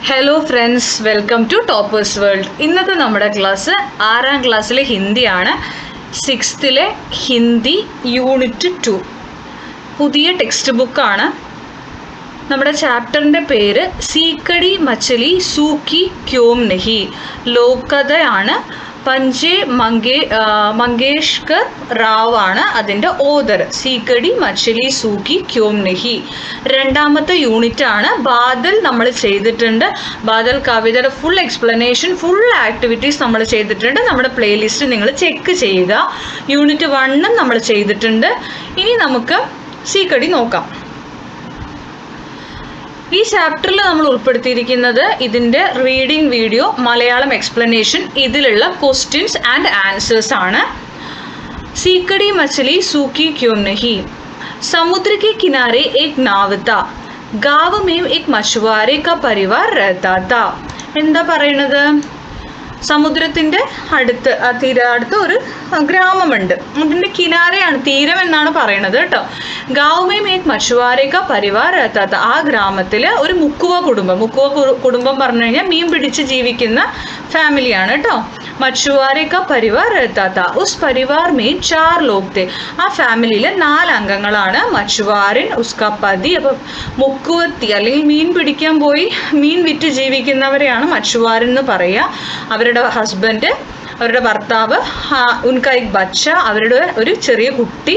Hello friends, welcome to toppers world. ഇന്നത്തെ നമ്മുടെ class 6ാം ക്ലാസ്സിലെ ഹിന്ദിയാണ്. 6th ഹിന്ദി യൂണിറ്റ് 2 പുതിയ ടെക്സ്റ്റ് ബുക്കാണ്. നമ്മുടെ ചാപ്റ്ററിൻ്റെ പേര് സീക്കടി മച്ചലി സൂക്കി ക്യോം നഹി. ലോകകഥയാണ്. പഞ്ചേ മങ്കേഷ്കർ റാവ് ആണ് അതിൻ്റെ ഓതർ. സീക്കടി മച്ചലി സൂക്കി ക്യോം നഹി. 2ാമത്തെ യൂണിറ്റ് ആണ്. ബാദൽ നമ്മൾ ചെയ്തിട്ടുണ്ട്. ബാദൽ കവിതയുടെ ഫുൾ എക്സ്പ്ലനേഷൻ, ഫുൾ ആക്ടിവിറ്റീസ് നമ്മൾ ചെയ്തിട്ടുണ്ട്. നമ്മുടെ പ്ലേലിസ്റ്റ് നിങ്ങൾ ചെക്ക് ചെയ്യുക. യൂണിറ്റ് 1 നമ്മൾ ചെയ്തിട്ടുണ്ട്. ഇനി നമുക്ക് സീക്കടി നോക്കാം. ഈ ചാപ്റ്ററിൽ നമ്മൾ ഉൾപ്പെടുത്തിയിരിക്കുന്നത് ഇതിൻ്റെ റീഡിംഗ് വീഡിയോ, മലയാളം എക്സ്പ്ലനേഷൻ, ഇതിലുള്ള ക്വസ്റ്റ്യൻസ് ആൻഡ് ആൻസേഴ്സ് ആണ്. सीकड़ी मछली सूखी क्यों नहीं. समुद्र के किनारे एक नाव था. गांव में एक मछुआरे का परिवार रहता था. എന്താ പറയണത്? സമുദ്രത്തിൻ്റെ അടുത്ത് ഒരു ഗ്രാമമുണ്ട്. അതിൻ്റെ കിനാരയാണ്, തീരം എന്നാണ് പറയണത് കേട്ടോ. ഗാവുമേം ഏക് മछुआरे का परिवार रहता था. ആ ഗ്രാമത്തിൽ ഒരു മുക്കുവ കുടുംബം പറഞ്ഞു കഴിഞ്ഞാൽ മീൻ പിടിച്ച് ജീവിക്കുന്ന ഫാമിലിയാണ് കേട്ടോ. मछुआरे का परिवार रहता था. उस परिवार में 4 लोग थे. ആ ഫാമിലിയിൽ 4 അംഗങ്ങളാണ്. മछुआरൻ, ഉസ്കാ പതി. അപ്പം മുക്കുവത്തി അല്ലെങ്കിൽ മീൻ പിടിക്കാൻ പോയി മീൻ വിറ്റ് ജീവിക്കുന്നവരെയാണ് മछुआरൻ എന്ന് പറയുക. അവരുടെ ഹസ്ബൻഡ്, അവരുടെ ഭർത്താവ്, ഉൻകാ എക് ബച്ച, അവരുടെ ഒരു ചെറിയ കുട്ടി,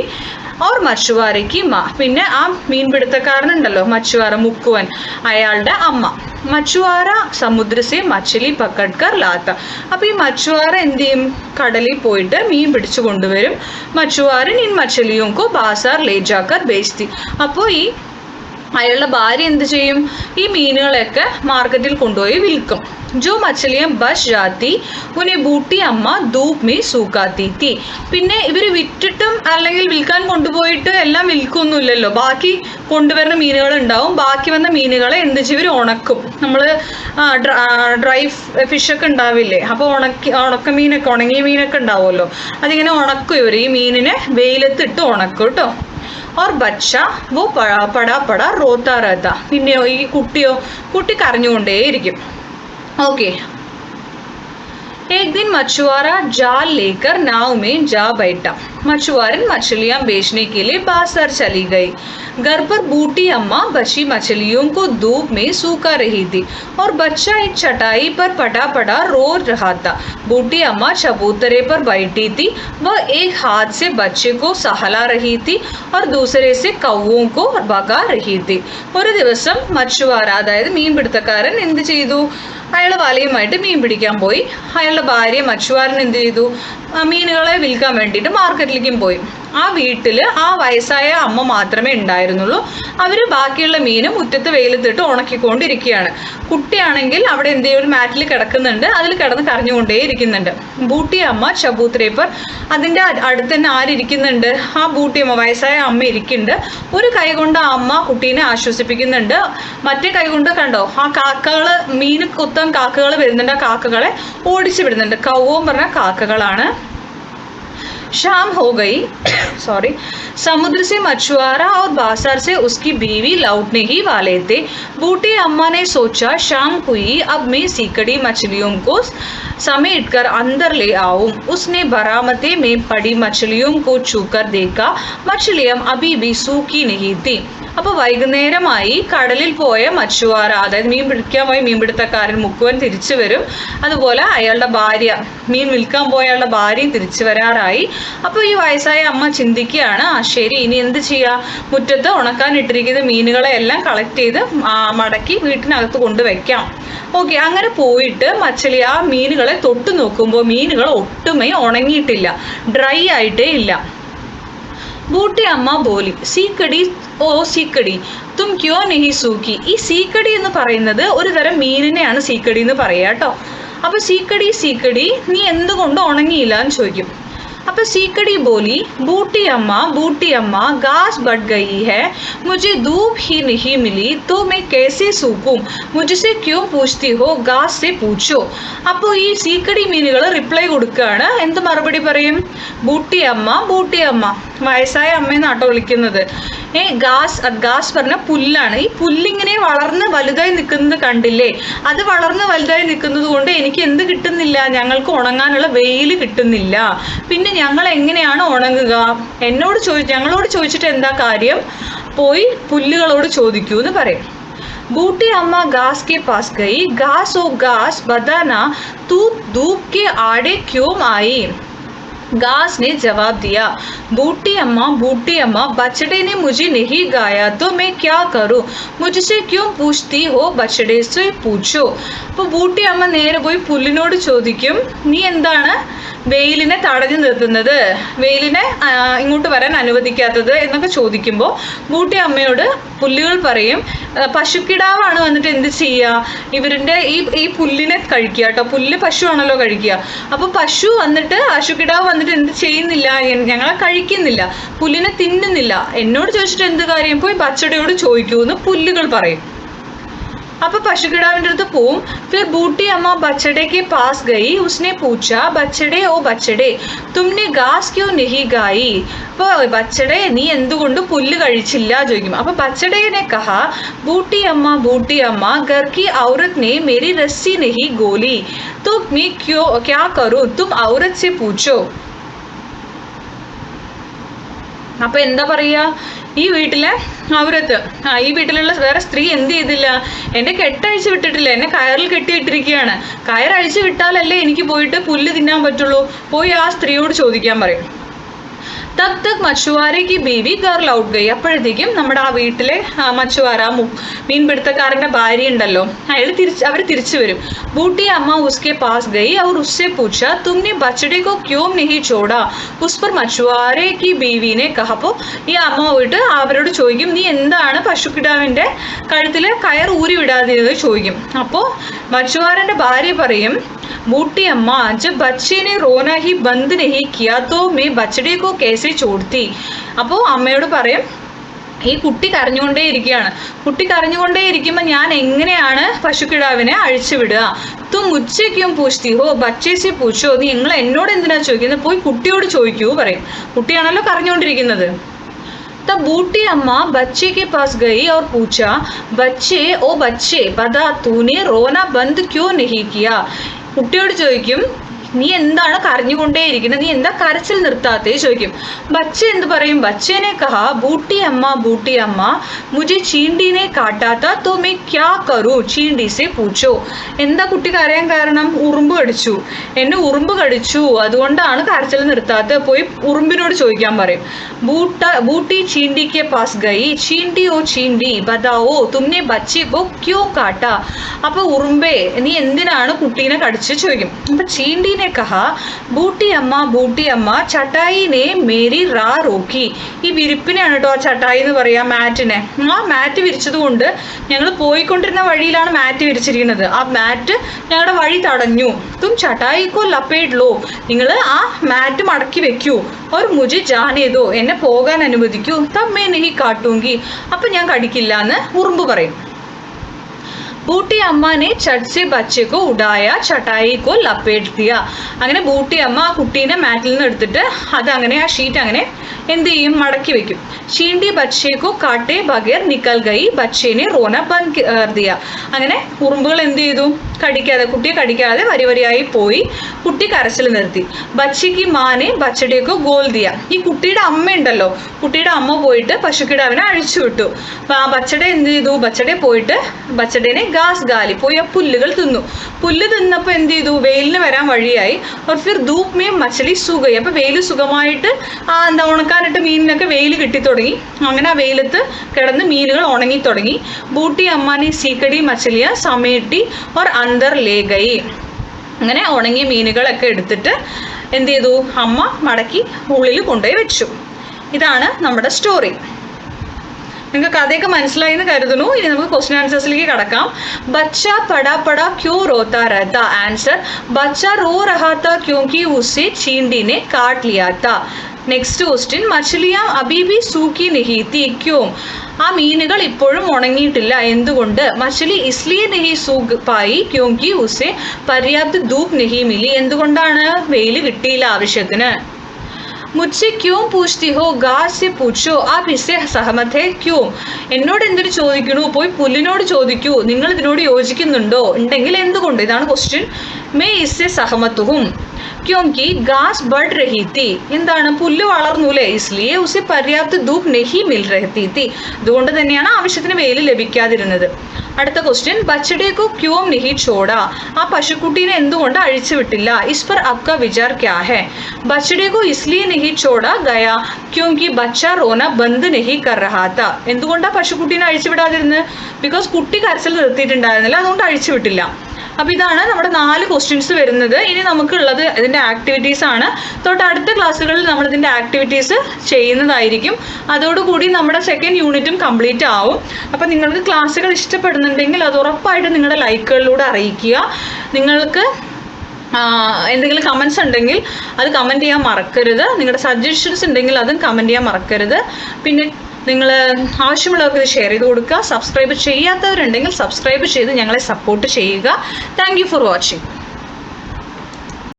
और മछുവാരയ്ക്ക് മാ, പിന്നെ ആ മീൻപിടുത്തക്കാരനുണ്ടല്ലോ മछुआरा മുക്കുവൻ, അയാളുടെ അമ്മ. മछुआरा സമുദ്രസെ മछലി പക്കഡ്കർ ലാത്ത. അപ്പോൾ ഈ മछुआरा എന്ത് ചെയ്യും? കടലിൽ പോയിട്ട് മീൻ പിടിച്ചു കൊണ്ടുവരും. മछुआरൻ ഇൻ മछലിയോं को बाजार ले जाकर बेचती. അപ്പോൾ ഈ അയാളുടെ ഭാര്യ എന്ത് ചെയ്യും? ഈ മീനുകളെയൊക്കെ മാർക്കറ്റിൽ കൊണ്ടുപോയി വിൽക്കും. जो मछलियाँ बच जाती उन्हें बूटी അമ്മ ധൂപ് മേ സൂക്കാത്തി തീ. പിന്നെ ഇവർ വിറ്റിട്ടും അല്ലെങ്കിൽ വിൽക്കാൻ കൊണ്ടുപോയിട്ട് എല്ലാം വിൽക്കൊന്നുമില്ലല്ലോ, ബാക്കി കൊണ്ടുവരുന്ന മീനുകൾ ഉണ്ടാവും. ബാക്കി വന്ന മീനുകളെ എന്ത് ചെയ്യും? ഇവർ ഉണക്കും. നമ്മൾ ഡ്രൈ ഫിഷൊക്കെ ഉണ്ടാവില്ലേ, അപ്പോൾ ഉണക്കമീനൊക്കെ, ഉണങ്ങിയ മീനൊക്കെ ഉണ്ടാവുമല്ലോ, അതിങ്ങനെ ഉണക്കും ഇവർ. ഈ മീനിനെ വെയിലത്തിട്ട് ഉണക്കും കേട്ടോ. और बच्चा वो പടാ റോത്താ रहता. പിന്നെയോ ഈ കുട്ടി കരഞ്ഞുകൊണ്ടേയിരിക്കും. ओके. एक दिन मछुआरा जाल लेकर नाव में जा बैठा. मछुआरन मछलियां बेचने के लिए बाजार चली गई. घर पर बूटी अम्मा बची मछलियों को धूप में सूखा रही थी और बच्चा एक चटाई पर पड़ा रो रहा था. बूटी अम्मा चबूतरे पर बैठी थी. वह एक हाथ से बच्चे को सहला रही थी और दूसरे से कौवों को भगा रही थी. ഒരു ദിവസം മछुआര, അതായത് മീൻ പിടുത്തക്കാരൻ എന്ത് ചെയ്തു? അയാൾ വലയുമായിട്ട് മീൻ പിടിക്കാൻ പോയി. അയാളുടെ ഭാര്യ മछुआരൻ എന്ത് ചെയ്തു? മീനുകളെ വിൽക്കാൻ വേണ്ടിയിട്ട് മാർക്കറ്റിലേക്കും പോയി. ആ വീട്ടിൽ ആ വയസ്സായ അമ്മ മാത്രമേ ഉണ്ടായിരുന്നുള്ളൂ. അവർ ബാക്കിയുള്ള മീന് മുറ്റത്ത് വെയിലത്തിട്ട് ഉണക്കിക്കൊണ്ടിരിക്കുകയാണ്. കുട്ടിയാണെങ്കിൽ അവിടെ എന്ത് ചെയ്യും? ഒരു മാറ്റിൽ കിടക്കുന്നുണ്ട്, അതിൽ കിടന്ന് കരഞ്ഞുകൊണ്ടേ ഇരിക്കുന്നുണ്ട്. ബൂട്ടി അമ്മ ചബൂത്രേപ്പർ, അതിൻ്റെ അടുത്ത് തന്നെ ആരിയ്ക്കുന്നുണ്ട്? ആ ബൂട്ടി അമ്മ, വയസ്സായ അമ്മ ഇരിക്കുന്നുണ്ട്. ഒരു കൈ കൊണ്ട് ആ അമ്മ കുട്ടീനെ ആശ്വസിപ്പിക്കുന്നുണ്ട്, മറ്റേ കൈ കൊണ്ട് കണ്ടോ ആ കാക്കകൾ, മീൻ കൊത്താൻ കാക്കകൾ വരുന്നുണ്ട്, ആ കാക്കകളെ ഓടിച്ചു വിടുന്നുണ്ട്. കൗവം പറഞ്ഞ കാക്കകളാണ്. शाम हो गई. सॉरी. समुद्र से मछुआरा और बाजार से उसकी बीवी लौटने ही वाले थे. बूटी अम्मा ने सोचा शाम हुई, अब मैं सीकड़ी मछलियों को समेटकर अंदर ले आऊं. उसने बरामदे में पड़ी मछलियों को छूकर देखा. मछलियां अभी भी सूखी नहीं थी. അപ്പോൾ വൈകുന്നേരമായി. കടലിൽ പോയ മछुआरा, അതായത് മീൻ പിടിക്കാൻ പോയ മീൻപിടുത്തക്കാരൻ മുക്കുവൻ തിരിച്ചു വരും. അതുപോലെ അയാളുടെ ഭാര്യ, മീൻ വിൽക്കാൻ പോയ അയാളുടെ ഭാര്യയും തിരിച്ചു വരാറായി. അപ്പോൾ ഈ വയസ്സായ അമ്മ ചിന്തിക്കുകയാണ്, ശരി, ഇനി എന്ത് ചെയ്യുക? മുറ്റത്ത് ഉണക്കാൻ ഇട്ടിരിക്കുന്ന മീനുകളെ എല്ലാം കളക്ട് ചെയ്ത് മടക്കി വീട്ടിനകത്ത് കൊണ്ടുവയ്ക്കാം. ഓക്കെ. അങ്ങനെ പോയിട്ട് മछली ആ മീനുകളെ തൊട്ട് നോക്കുമ്പോൾ മീനുകൾ ഒട്ടുമേ ഉണങ്ങിയിട്ടില്ല, ഡ്രൈ ആയിട്ടേ ഇല്ല. ബൂട്ടി അമ്മ ബോലി സീക്കടി, ഓ സീക്കടി തും ക്യോ നെഹി സൂക്കി. ഈ സീക്കടി എന്ന് പറയുന്നത് ഒരു തരം മീനിനെയാണ് സീക്കടി എന്ന് പറയുക കേട്ടോ. അപ്പോൾ സീക്കടി നീ എന്തുകൊണ്ട് ഉണങ്ങിയില്ല എന്ന് ചോദിക്കും. അപ്പോൾ സീക്കടി बोली, बूटी अम्मा घास बढ़ गई है, मुझे धूप ही नहीं मिली तो मैं कैसे सूखूं, मुझसे क्यों पूछती हो, घास से पूछो. അപ്പോൾ ഈ സീക്കടി മീനുകൾ റിപ്ലൈ കൊടുക്കുകയാണ്. എന്ത് മറുപടി പറയും? ബൂട്ടി അമ്മ വയസ്സായ അമ്മയെന്നാട്ടോ വിളിക്കുന്നത്. ഗാസ് പറഞ്ഞ പുല്ലാണ്. ഈ പുല്ലിങ്ങനെ വളർന്ന് വലുതായി നിൽക്കുന്നത് കണ്ടില്ലേ? അത് വളർന്ന് വലുതായി നിൽക്കുന്നത് കൊണ്ട് എനിക്ക് എന്ത് കിട്ടുന്നില്ല? ഞങ്ങൾക്ക് ഉണങ്ങാനുള്ള വെയിൽ കിട്ടുന്നില്ല. പിന്നെ ഞങ്ങൾ എങ്ങനെയാണ് ഉണങ്ങുക? ഞങ്ങളോട് ചോദിച്ചിട്ട് എന്താ കാര്യം? പോയി പുല്ലുകളോട് ചോദിക്കൂ എന്ന് പറയും. बूटी अम्मा घास के पास गई. घास ओ घास बताना, तू धूप के आड़े क्यों आई? घास ने जवाब दिया, बूटी अम्मा बछड़े ने मुझे नहीं गाया तो मैं क्या करूं? मुझसे क्यों पूछती हो? बछड़े से पूछो. അപ്പോൾ ബൂട്ടി അമ്മ നേരെ പോയി പുല്ലിനോട് ചോദിക്കും, നീ എന്താണ് വെയിലിനെ തടഞ്ഞു നിർത്തുന്നത്, വെയിലിനെ ഇങ്ങോട്ട് വരാൻ അനുവദിക്കാത്തത് എന്നൊക്കെ ചോദിക്കുമ്പോൾ ബൂട്ടി അമ്മയോട് പുല്ലുകൾ പറയും, പശുക്കിടാവാണ് വന്നിട്ട് എന്ത് ചെയ്യുക, ഇവരുടെ ഈ പുല്ലിനെ കഴിക്കുക കേട്ടോ. പുല്ല് പശുവാണല്ലോ കഴിക്കുക. അപ്പോൾ പശുക്കിടാവ് വന്നിട്ട് എന്ത് ചെയ്യുന്നില്ല? ഞങ്ങളെ കഴിക്കുന്നില്ല, പുല്ലിനെ തിന്നുന്നില്ല. എന്നോട് ചോദിച്ചിട്ട് എന്ത് കാര്യം? പോയി ബച്ചടയോട് ചോദിക്കൂ എന്ന് പുല്ലുകൾ പറയും. അപ്പൊ പശുക്കിടാവിൻ്റെ അടുത്ത് പോവും. फिर बूटी अम्मा बछड़े के पास गई. उसने पूछा, बछड़े ओ बछड़े तुमने घास क्यों नहीं गाई? അപ്പോൾ ബച്ചടെ നീ എന്തുകൊണ്ട് പുല്ല് കഴിച്ചില്ല ചോദിക്കും. അപ്പൊ ബച്ചടേനെ കഹാ, ബൂട്ടി അമ്മ घर की औरत ने मेरी रस्सी नहीं गोली तो मैं क्या करूं? तुम औरत से पूछो. അപ്പൊ എന്താ പറയാ, ഈ വീട്ടിലുള്ള വേറെ സ്ത്രീ എന്ത് ചെയ്തില്ല? എന്നെ കെട്ടഴിച്ച് വിട്ടിട്ടില്ല, എന്നെ കയറിൽ കെട്ടിയിട്ടിരിക്കുകയാണ്. കയറഴിച്ച് വിട്ടാലല്ലേ എനിക്ക് പോയിട്ട് പുല്ല് തിന്നാൻ പറ്റുള്ളൂ. പോയി ആ സ്ത്രീയോട് ചോദിക്കാൻ പറയും. तब तक मछुआरे की बीवी घर लौट गई. അപ്പോഴത്തേക്കും നമ്മുടെ ആ വീട്ടിലെ മച്ചുവാര, മീൻപിടുത്തക്കാരൻ്റെ ഭാര്യ ഉണ്ടല്ലോ, അവർ തിരിച്ചു വരും. बूटी अम्मा उसके पास गई और उससे पूछा, तुमने बछड़े को क्यों नहीं छोड़ा? उस पर मछुआरे की बीवी ने कहा. അപ്പോൾ ഈ അമ്മ പോയിട്ട് അവരോട് ചോദിക്കും, നീ എന്താണ് പശുക്കിടാവിൻ്റെ കഴുത്തിലെ കയർ ഊരി വിടാതിരുന്നത് ചോദിക്കും. അപ്പോൾ മച്ചുവാരൻ്റെ ഭാര്യ പറയും, बूटी अम्मा जब बच्चे ने रोना ही बंद नहीं किया तो मैं बछड़े को कैसे छोड़ती? അപ്പോൾ അമ്മയോട് പറയും, ഈ കുട്ടി കരഞ്ഞുകൊണ്ടേയിരിക്കുമ്പോൾ ഞാൻ എങ്ങനെയാണ് പശുക്കിടാവിനെ അഴിച്ചുവിടുക? തും മുझसे क्यों पूछती हो? बच्चे से पूछो. നീ എന്നോട് എന്തിനാ ചോദിക്കുന്നത്? പോയി കുട്ടിയോട് ചോദിക്കൂ പറയും. കുട്ടിയാണല്ലോ കരഞ്ഞുകൊണ്ടിരിക്കുന്നത്. तब बूटी अम्मा बच्चे के पास गई और पूछा, बच्चे बता, तूने रोना बंद क्यों नहीं किया? കുട്ടിയോട് ചോദിക്കും, നീ എന്താണ് കരഞ്ഞുകൊണ്ടേയിരിക്കുന്നത്, നീ എന്താ കരച്ചിൽ നിർത്താത്തേ ചോദിക്കും. ബच्चे എന്ത് പറയും? ബच्चे കഹാ, ബൂട്ടി അമ്മ മുझे ചീണ്ടീനെ കാട്ടാത്ത तो मैं क्या करूं? ചീണ്ടി സെ പൂച്ചോ. എന്താ കുട്ടി കരയാൻ കാരണം? എന്നെ ഉറുമ്പ് കടിച്ചു, അതുകൊണ്ടാണ് കരച്ചിൽ നിർത്താത്ത. പോയി ഉറുമ്പിനോട് ചോദിക്കാൻ പറയും. बूटी चींटी के पास गई. चींटी ओ चींटी बताओ, तुमने बच्चे को क्यों काटा? അപ്പോൾ ഉറുമ്പേ, നീ എന്തിനാണ് കുട്ടീനെ കടിച്ച് ചോദിക്കും. അപ്പൊ ചീണ്ടി कहा, बूटी अम्मा चटाई ने मेरी राह रोकी. ഈ വിരിപ്പിനെയാണ് കേട്ടോ ചട്ടായി എന്ന് പറയാ, മാറ്റിനെ. ആ മാറ്റ് വിരിച്ചത് കൊണ്ട് ഞങ്ങൾ പോയിക്കൊണ്ടിരുന്ന വഴിയിലാണ് മാറ്റ് വിരിച്ചിരിക്കുന്നത്. ആ മാറ്റ് ഞങ്ങളുടെ വഴി തടഞ്ഞു. തും ചട്ടായിക്കോ ലപ്പേട് ലോ, നിങ്ങൾ ആ മാറ്റ് മടക്കി വെക്കൂ. और मुझे जाने दो, എന്നെ പോകാൻ അനുവദിക്കൂ. तब मैं नहीं काटूंगी, അപ്പൊ ഞാൻ കടിക്കില്ല എന്ന് ഉറുമ്പ് പറയും. ബൂട്ടി അമ്മനെ ചട്ട് സെ ബच्चे को उड़ाया, ചട്ടായി को लपेट दिया. അങ്ങനെ ബൂട്ടി അമ്മ ആ കുട്ടീനെ മാറ്റിൽ നിന്ന് എടുത്തിട്ട് അതങ്ങനെ ആ ഷീറ്റ് അങ്ങനെ എന്ത് ചെയ്യും? മടക്കി വെക്കും. ചീണ്ടി बच्चे को काटे बगैर निकल गई. बच्चे ने रोना बंद कर दिया. അങ്ങനെ ഉറുമ്പുകൾ എന്ത് ചെയ്തു? കുട്ടിയെ കടിക്കാതെ വരിയായി പോയി കുട്ടി കരച്ചിൽ നിർത്തി. ബച്ചിക്ക് മാനെ ബച്ചടേക്കോ ഗോൽ ദിയ. ഈ കുട്ടിയുടെ അമ്മ ഉണ്ടല്ലോ, കുട്ടിയുടെ അമ്മ പോയിട്ട് പശുക്കിടാവിനെ അഴിച്ചു വിട്ടു. അപ്പൊ ആ ബച്ചട എന്ത് ചെയ്തു? ബച്ചടേനെ ഗാസ് ഗാലി, പോയി ആ പുല്ലുകൾ തിന്നു. പുല്ല് തിന്നപ്പോൾ എന്ത് ചെയ്തു? വെയിലിന് വരാൻ വഴിയായി. ഫിർ ധൂപ് മേ മച്ചലി സുഖയി. അപ്പൊ വെയിൽ സുഖമായിട്ട് ഉണക്കാനിട്ട് മീനിനൊക്കെ വെയിൽ കിട്ടിത്തുടങ്ങി. അങ്ങനെ ആ വെയിലത്ത് കിടന്ന് മീനുകൾ ഉണങ്ങി തുടങ്ങി. ബൂട്ടി അമ്മാനെ സീക്കടി മച്ചലിയ സമേട്ടി ഓർ അന്തർ ലേഗയി. അങ്ങനെ ഉണങ്ങിയ മീനുകളൊക്കെ എടുത്തിട്ട് എന്ത് ചെയ്തു? അമ്മ മടക്കി ഉള്ളിൽ കൊണ്ടുപോയി വെച്ചു. ഇതാണ് നമ്മുടെ സ്റ്റോറി. നിങ്ങൾക്ക് കഥയൊക്കെ മനസ്സിലായി എന്ന് കരുതുന്നു. ഇനി നമുക്ക് ക്വസ്റ്റ്യൻ ആൻസേഴ്സിലേക്ക് കടക്കാം. ബच्चा पड़ा पड़ा क्यों रोता रहता? आंसर, बच्चा रो रहा था क्योंकि उसे चींटी ने काट लिया था. നെക്സ്റ്റ് ക്വസ്റ്റ്യൻ, മछलियां अभी भी सूखी नहीं थी क्यों? ആ മീനുകൾ ഇപ്പോഴും ഉണങ്ങിയിട്ടില്ല, എന്തുകൊണ്ട്? മछली इसलिए नहीं सूख पाई क्योंकि उसे पर्याप्त धूप नहीं मिली. എന്തുകൊണ്ടാണ്? വെയിൽ കിട്ടിയില്ല ആവശ്യത്തിന്. മുझसे ക്യോं പൂछ്തി ഹോ ഗാസ് സെ പൂछോ ആപ് ഇസ്സെ സഹമത് ഹേ ക്യോं. എന്നോട് എന്തിനു ചോദിക്കണു, പോയി പുല്ലിനോട് ചോദിക്കൂ നിങ്ങൾ ഇതിനോട് യോജിക്കുന്നുണ്ടോ, ഉണ്ടെങ്കിൽ എന്തുകൊണ്ട്. ഇതാണ് ക്വസ്റ്റ്യൻ. മേ ഇസ്സെ സഹമത് ഹും ക്യോങ്കി ഗാസ് ബഡ് രഹി തി. എന്താണ്, പുല്ല് വളർന്നൂലേ, ഇസ്ലിയെ ഉസെ പര്യാപ്ത ധൂപ് നെഹി മിൽ രഹി തി. അതുകൊണ്ട് തന്നെയാണ് ആവശ്യത്തിന് വെയിൽ ലഭിക്കാതിരുന്നത്. അടുത്ത ക്വസ്റ്റ്യൻ. ബച്ചഡേ കോ ക്യോം നെഹി ചോടാ. ആ പശുക്കുട്ടീനെ എന്തുകൊണ്ട് അഴിച്ചു വിട്ടില്ല. ഇസ് പർ ആപ്കാ വിചാർ ക്യാ ഹെ. ബച്ചഡേ കോ ഇസ്ലിയെ നെഹി ചോടാ ഗയാ ക്യോങ്കി ബച്ച റോന ബന്ദ് നെഹി കർ രഹാ താ. എന്തുകൊണ്ടാണ് പശുക്കുട്ടീനെ അഴിച്ചു വിടാതിരുന്നത്? ബിക്കോസ് കുട്ടി കരച്ചിൽ നിർത്തിയിട്ടുണ്ടായിരുന്നില്ല, അതുകൊണ്ട് അഴിച്ചു വിട്ടില്ല. അപ്പോൾ ഇതാണ് നമ്മുടെ 4 ക്വസ്റ്റ്യൻസ് വരുന്നത്. ഇനി നമുക്കുള്ളത് ഇതിൻ്റെ ആക്ടിവിറ്റീസ് ആണ്. തൊട്ടടുത്ത ക്ലാസ്സുകളിൽ നമ്മൾ ഇതിൻ്റെ ആക്ടിവിറ്റീസ് ചെയ്യുന്നതായിരിക്കും. അതോടുകൂടി നമ്മുടെ സെക്കൻഡ് യൂണിറ്റും കംപ്ലീറ്റ് ആവും. അപ്പോൾ നിങ്ങൾക്ക് ക്ലാസ്സുകൾ ഇഷ്ടപ്പെടുന്നുണ്ടെങ്കിൽ അത് ഉറപ്പായിട്ടും നിങ്ങളുടെ ലൈക്കുകളിലൂടെ അറിയിക്കുക. നിങ്ങൾക്ക് എന്തെങ്കിലും കമൻസ് ഉണ്ടെങ്കിൽ അത് കമൻറ്റ് ചെയ്യാൻ മറക്കരുത്. നിങ്ങളുടെ സജഷൻസ് ഉണ്ടെങ്കിൽ അതും കമൻറ്റ് ചെയ്യാൻ മറക്കരുത്. പിന്നെ നിങ്ങൾ ആവശ്യമുള്ളവർക്ക് ഇത് ഷെയർ ചെയ്ത് കൊടുക്കുക. സബ്സ്ക്രൈബ് ചെയ്യാത്തവരുണ്ടെങ്കിൽ സബ്സ്ക്രൈബ് ചെയ്ത് ഞങ്ങളെ സപ്പോർട്ട് ചെയ്യുക. Thank you for watching.